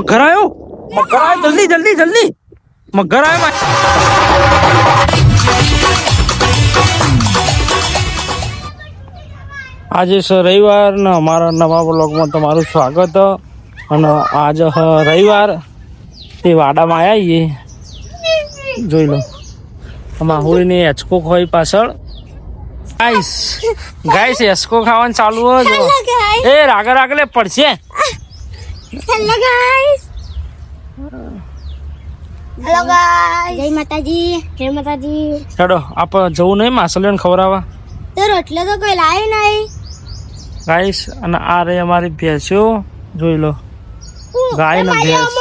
મગર આવ્યો જલ્દી જલ્દી જલ્દી મગર આવ્યો આજે છે રવિવાર ને અમારા નવા બ્લોગમાં તમારું સ્વાગત અને આજે રવિવાર તે વાડામાં આવ્યા છીએ જોઈ લો માહુડીની હેચકો ખોઈ પાછળ ગાઈસ ગાઈસ હેચકો ખાવાનું ચાલુ હોય એ રાગા રાગલે પડશે હેલો ગાઈસ હેલો ગાઈસ જય માતાજી હેડો આપ જવું નહીં માસલીને ખવડાવવા તો રોટલો તો કોઈ લાવ્યો નહીં ગાઈસ અને આ રે અમારી ભેંસો જોઈ લો ગાય ને ભેંસ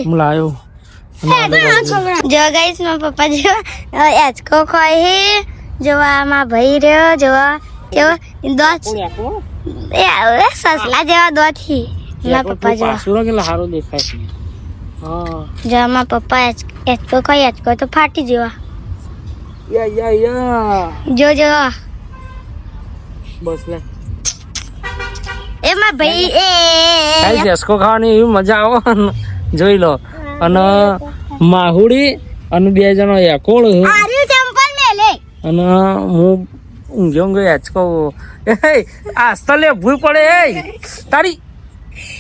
હું લાવ્યો જો ગાઈસ મારા પપ્પા જો હેચકો ખોઈ જો આમાં ભાઈ રહ્યો જો કેવો દોત એ સસલા જેવા દોત હી મારા પપ્પા જો પાસુરો કે હારો દેખાય હા જો મારા પપ્પા હેચકો ખોઈ હેચકો તો ફાટી જેવા યા જો બસ લે એમાં ભાઈ એ ગાઈસ હેચકો ખાવાની એવી મજા આવે ને જોઈ લો અને માહુડી અને બે જણો એકોળ આર્યુ ચંપલ મેલે અને હું ઊંઘ્યો ગયો હેચકો એ આસ્તા લે ભૂલ પડે એ તારી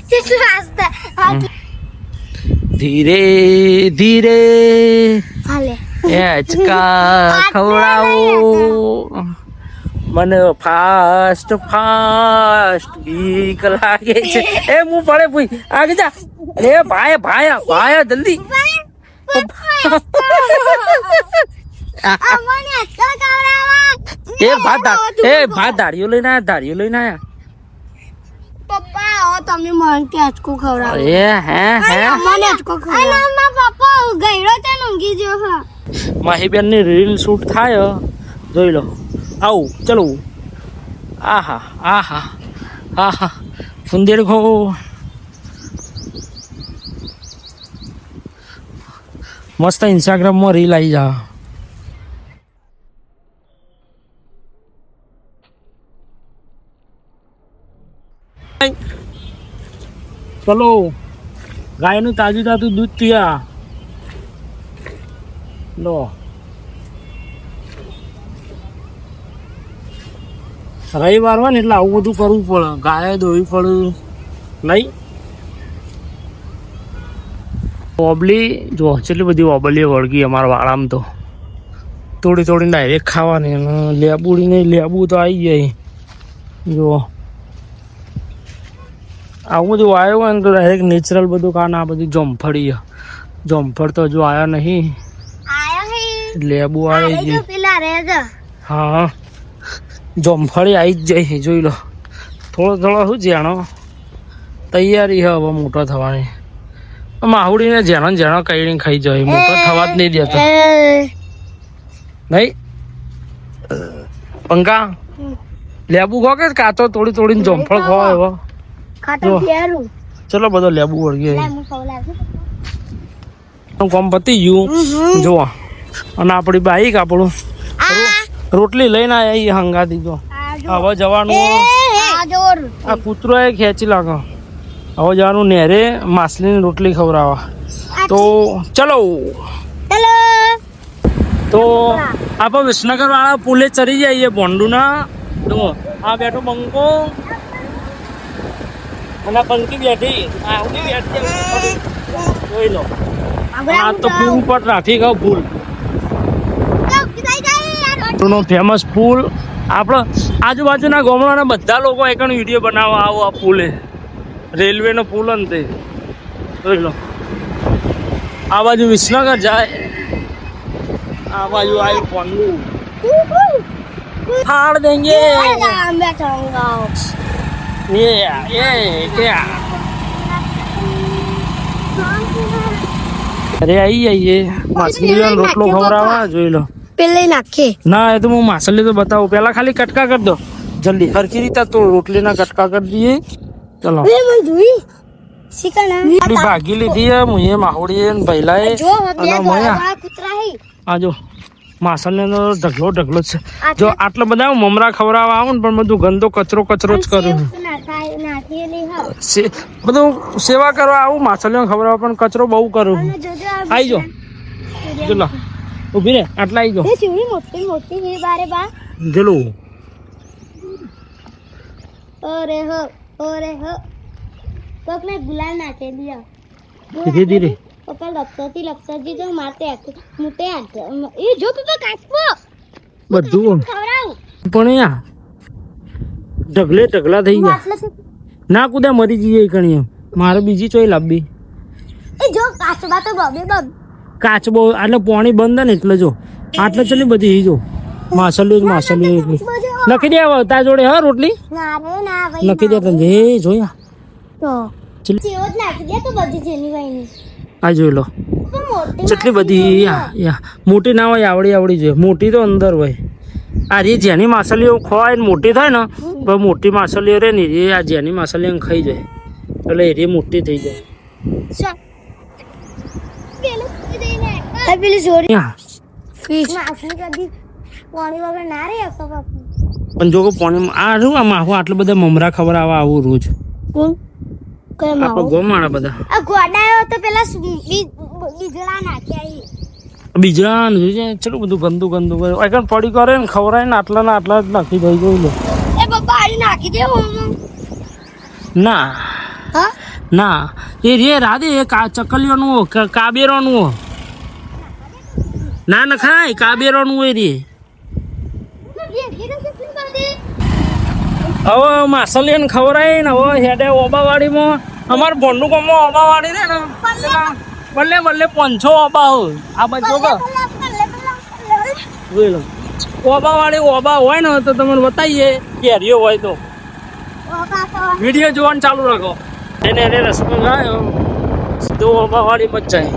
કેટલું આસ્તા ધીરે ધીરે હાલે હેચકા ખવડાવો મને ફાસ્ટ ફાસ્ટ બીક લાગે છે એ હું પડે ભૂઈ આગે જા એ ભાઈ જલ્દી ભાત ધારીઓ લઈને આયા પપ્પા ઓ તમે મને હેચકો ખવડાવો એ હે મને હેચકો ખવડાવો મારા પપ્પા ગઈડો તે ઊંઘી જો હા માહીબેન ની રીલ શૂટ થાય જોઈ લો આવું ચલો આહા ફુંદેર ખો મસ્ત ઇન્સ્ટાગ્રામમાં રીલ આવી જા ચલો ગાયનું તાજું તાજું દૂધ પીયા લો રવિવાર હોય ને એટલે આવું બધું કરવું પડે ગાય દોવી પડે નહીં ઓબલી જો કેટલી બધી ઓબલીઓ વળગી અમારા વાળામાં તો થોડી ડાયરેક્ટ ખાવાની અને લેબુડી નહીં લેબુ તો આવી જાય જો આવું બધું આવ્યું હોય ને તો ડાયરેક્ટ નેચરલ બધું ખાને આ બધું જમફળી જમફળ તો જો આવ્યા નહીં લેબુ આવી જાય હા જમફળી આવી જ જાય જોઈ લો થોડો શું જાણો તૈયારી છે હવે મોટો થવાની માહુડીને જેનો કઈ ખાઈ જાય મોટો થવા જ નહીં દેતો નહીં પંકા લેબુ ખો કે કાચો થોડીને જમફળ ખો એવો ચલો બધો લેબુ વળગી કોમ પતી ગયું જો અને આપણી બાઈક આપણું રોટલી લઈને આવ્યા હંગાતી જો હવે જવાનું આ કૂતરો એ ખેંચી લાગો હવે જવાનું નેરે માછલીની રોટલી ખવડાવવા તો ચલો તો આપણે વિસનગર વાળા પુલે ચડી જઈએ બોંડુના તો આ બેઠો બંકો અને બંકી બેઠી જોઈ લો આ તો ફૂલ પર ટ્રાફિક ફૂલ ફેમસ પુલ આપણે આજુબાજુના ગામડાના બધા લોકો એક વિડીયો બનાવવા આવો આ પુલે રેલવેનો પુલ અંતે જોઈ લો આ બાજુ વિસનગર જાય આ બાજુ આવ્યું પોંડું ફાડ દેંગે અરે આવી જઈએ માછલી રોટલો ખવડાવવા જોઈ લો પેલે નાખે ના એ તો હું માછલી તો બતાવું પેલા ખાલી કટકા કરી દો જલ્દી હરખી રીતે તો રોટલીના કટકા કરી દઈએ ચલો ભાગી લીધી હે મુએ માહોડીએ ને ભૈલાએ અને મોયા આ જો માસલિયાનો ઢગલો ઢગલો જ છે. જો આટલા બધા મમરા ખવડાવવા આવું ને પણ બધું ગંદો કચરો જ કર્યું. બધું સેવા કરવા આવું માછલીઓ ખવડાવવા પણ કચરો બહુ કરું. આવી જાઓ ચલો ઉભી રે આટલા આવી જાઓ ચલો. ગુલાલ નાખે દિયા ધીરે ધીરે પપ્પા લપસતી તો મારતે મોટે એ જો પપ્પા કાચપો બધું ખવડાવ પણ યા ઢગલા થઈ ગયા. ના કુદા મરી જઈએ કણી મારે બીજી ચોઈ લાવવી. એ જો કાચબા તો બબે બબ કાચબો એટલે પાણી બંધ ને એટલે જો આટલે ચલી બધી જો માછલીઓ એટલી નખી દે હવે તાર જોડે હા રોટલી ના રે ના ભાઈ નખી દે તને એ જોયા તો ચલ સેવ જ નાખી દે તો બધી જેની વાઈની આ જોઈ લો તો મોટી કેટલી બધી યા મોટી ના હોય આવડી જોઈએ. મોટી તો અંદર હોય. આ રે જેની માછલીઓ ખવાય ને મોટી થાય ને તો મોટી માછલીઓ રે ને એ આ જેની માછલીઓ ખાઈ જાય એટલે એ મોટી થઈ જાય. પેલી સોરી યા ફિશ માછલી કદી પાણી વગર ના રે અસો પણ જો પાણી આ શું આ માહુ આટલા બધા મમરા ખવડાવવા આવું રોજ કોણ કઈ આપણે માવો ગોમાણા બધા આ ગોડાયો તો પેલા બીજળા નાખ્યા બીજા ચલો બધું ગંદુ કરે પડી કરે ને ખવડાય ને આટલા જ નાખી દઈ જોઈ લો. એ પપ્પા આરી નાખી દે ના હા ના એ રે રાધે ચકલીઓનું કાબેરોનું ના નખાય કાબેરોનું એ રે. હવે માછલીને ખવડાય ને હવે હેડે ઓબાવાડીમાં અમારે ભોંડું ગામમાં ઓબાવાડી રે ને બલ્લે 500 ઓબા હોય આ બાજુ જોઈ લો. ઓબાવાડી ઓબા હોય ને તો તમને બતાવીએ કેરીઓ હોય તો વિડીયો જોવાનું ચાલુ રાખો. એને રસ્તો જાય સીધો ઓબાવાડી માં જ જાય.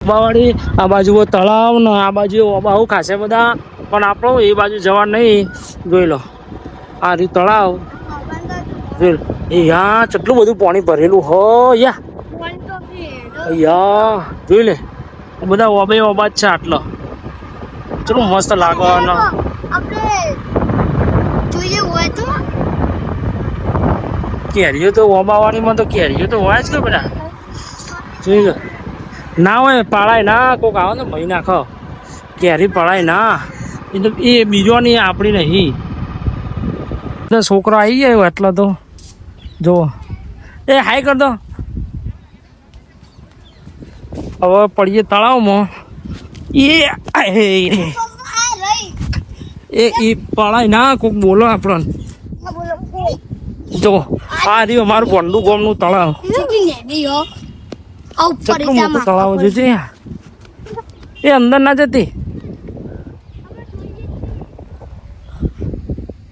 ઓબાવાડી આ બાજુ તળાવ ને આ બાજુ ઓબાહુ ખાસે બધા પણ આપણો એ બાજુ જવા નહીં. જોઈ લો આ રહ્યું તળાવ જોઈ લો. યા કેટલું બધું પાણી ભરેલું હો યા જોઈ લે બધા ઓબા જ છે. આટલો ચલો મસ્ત લાગવાનો કેરીઓ તો ઓબાવાડીમાં તો કેરીઓ તો હોય જ કે બધા જોઈ લો. ના હોય પાળાય ના કોક આવે ને ભાઈ નાખો કેરી પડાય ના એ તો એ બીજોની આપણી નહીં. છોકરો આવી ગયો એટલા તો જુઓ એ હાઈ કર દો. હવે પડીએ તળાવમાં એ પડાય ના કોક બોલો આપણને. જો આ રહ્યું અમારું ભોંડું ગામનું તળાવ. કેટલું મોટું તળાવ છે એ અંદર ના જતી.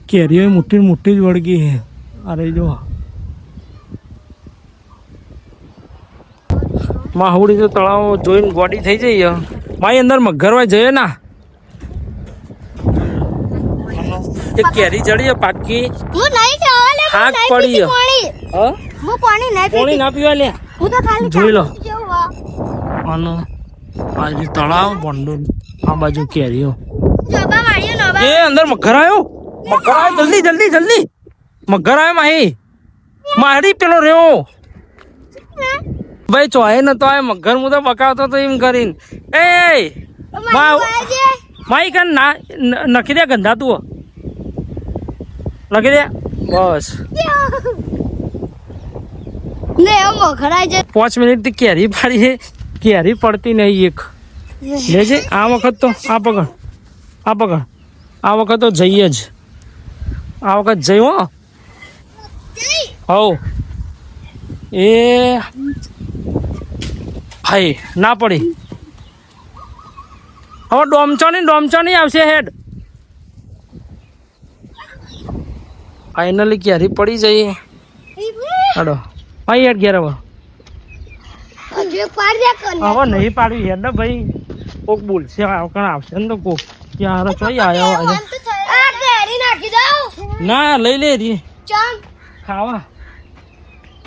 કેરીઓ મોટી જ વળગી છે. અરે જો માહુડી તો તળાવ જોઈને ગોડી થઈ જઈએ. મારી અંદર મગરવા જઈએ ના એક કેરી જડીએ પાકી હાક પડી પાણી ના પીવા લે. જોઈ લો આનો બાજુ તળાવ ભંડોળ આ બાજુ કેરીઓ. એ અંદર મગર આવ્યો જલ્દી મગર આવ્યો મારી પેલો રહ્યો ભાઈ ચોય નતો આવે મગર હું તો બકાવતો તો એમ કરીને એ માઈ કાન ના નખી દે ગંધા તું નખી દે બસ 5 મિનિટ થી કેરી પાડી છે. કેરી પડતી નહીં એક લેજે. આ વખત તો આ પકડ આ વખત તો જઈએ જ. આ વખત જઈ હો એ ભાઈ ના પડી. હવે ડોમચોની આવશે હેડ. ફાઇનલી કેરી પડી જઈએ. હડો ભાઈ હેડ ઘેર હવે નહીં પાડવી હેડ ભાઈ. કોક બોલશે આવશે ને તો કોક ક્યારે ચોઈ આવ્યો ના લઈ લે રી ખાવા.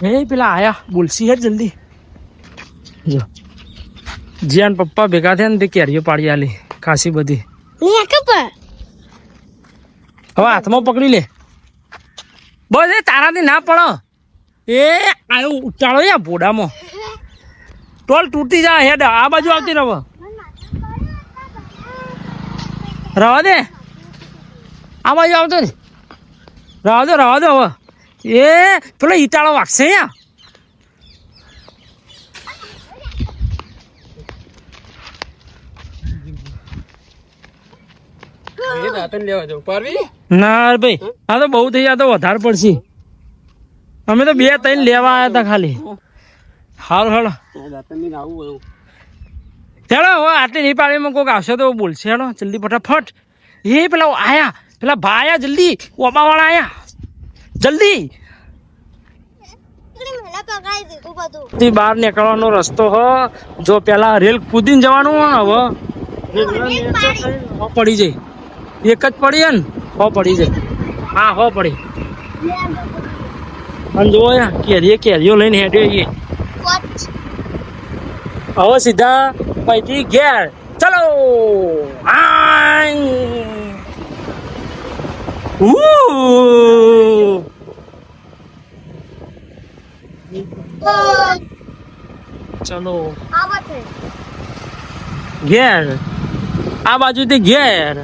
એ પેલા આયા બોલશી હેડ જલ્દી જો જ્યાં પપ્પા ભેગા થયા ને તે કેરીઓ પાડી આલી ખાસી બધી. હવે હાથમાં પકડી લે બસ. એ તારાથી ના પડો. એ આયો ઉચાળો યા ભોડામાં ટોલ તૂટી જાય હેડ. આ બાજુ આવતી રવા રવા દે. આ બાજુ આવતો ને રવા દો હવે. એ પેલો ઈટાળો વાગશે યા. ના ભાઈ આ તો બહુ થઈ જાય તો વધારે પડશે. અમે તો 2-3 લેવા આવ્યા હતા ખાલી. હારું હેડો હેડો. હવે આટલી નહીં પાડીમાં કોઈક આવશે તો બોલશે. હેડો જલ્દી ફટાફટ. એ પેલા આયા પેલા ભાઈ આયા જલ્દી. ઓબાવાળા આયા જલ્દી. બહાર નીકળવાનો રસ્તો હ. જો પેલા રેલ કૂદીને જવાનું હવે પડી જાય. એક જ પડી ને હો પડી જાય. હા હો પડી. અને જો કેરીઓ લઈને હેડ્યો. હવે સીધા અહીંથી ઘેર ચલો. ચલો ઘેર. આ બાજુથી ઘેર.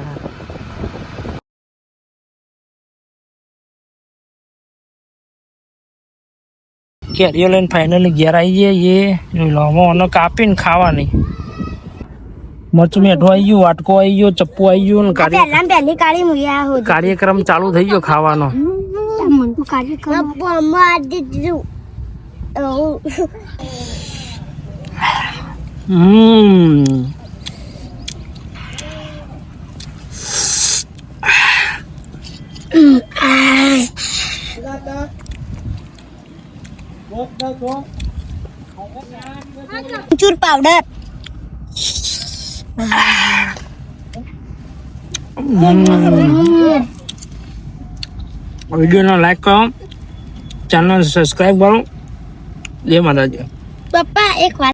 કેરીઓ લઈને ફાઇનલી ઘેર આવી જઈએ. એ લોમો કાપીને ખાવાની. મરચું મેઠું આવી ગયું, વાટકો આવી ગયો, ચપ્પુ આવી ગયું. કાર્યક્રમ ચાલુ થઈ ગયો ખાવાનો. ચૂર પાવડર. વિડીયોને લાઈક કરો, ચેનલ સબસ્ક્રાઈબ કરો. જય માતાજી. પપ્પા એક વાત